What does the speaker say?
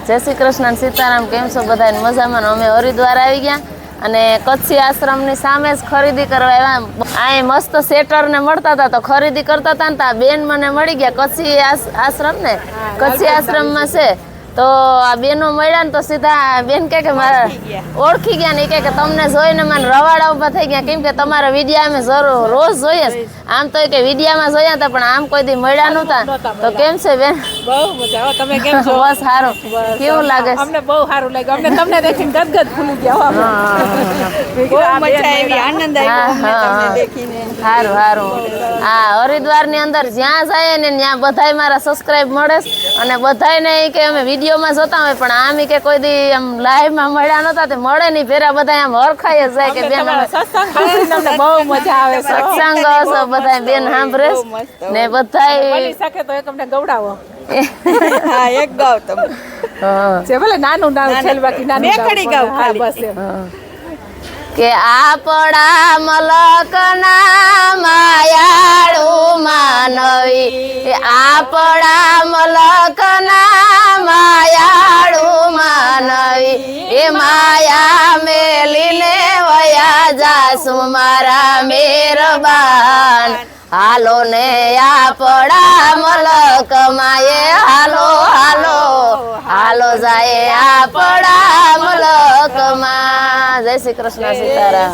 જય શ્રી કૃષ્ણ સીતારામ. કેમ છો બધા? મજામાં. અમે હરિદ્વાર આવી ગયા અને કચ્છી આશ્રમની સામે જ ખરીદી કરવા આવ્યા. અહીં મસ્ત સેટર ને મળતા હતા તો ખરીદી કરતા હતા ને બેન મને મળી ગયા કચ્છી આશ્રમ ને કચ્છી આશ્રમમાં છે તો આ બેનો મળ્યા ને તો સીધા બેન કે મારા ઓળખી ગયા ને કે તમને જોઈને મને રવાડા ઉભા થઈ ગયા કેમ કે તમારા વિડીયા અમે જરૂર રોજ જોઈએ. આમ તો કે વિડીયામાં જોયા હતા પણ આમ કોઈ દી મળ્યા નહોતા. તો કેમ છે બેન? બહુ મજા. તમે કેમ છો? બસ સારું. કેવું લાગે? અમને બહુ સારું લાગ્યું. અમને તમને દેખીને ગદગદ ફૂલી ગયા. બહુ મજા આવી, આનંદ આવ્યો તમને દેખીને. સારું સારું. હા, હરિદ્વાર ની અંદર જ્યાં જાય ને ત્યાં બધાય મારા સબસ્ક્રાઇબ મળે અને બધાને કે અમે વિડીયોમાં જોતા હોય પણ આમ કે કોઈ દી આમ લાઈવમાં મળ્યા નહોતા તે મળે નહીં ફેરા બધા આમ હરખાઈ જ જાય કે બેન સત્સંગ બહુ મજા આવે. સત્સંગ હશે બધા બેન સાંભળે ને બધાય બની શકે તો એક અમને ગવડાવો. હા, એક ગાવ તમે. છે ભલે નાનું છેલ બાકી નાનું મેકડી ગાવ ખાલી. બસ એમ. કે આપણા મલકના માયાળુ માનવી આપણા મલકના માયાળુ માનવી એ માયા મેલીને વયા જાસુ મારા મેરબાન હાલો ને આપણા મલક માએ હાલો હાલો હાલો જાય આપણા મલક માં. જય શ્રી કૃષ્ણ સીતારામ.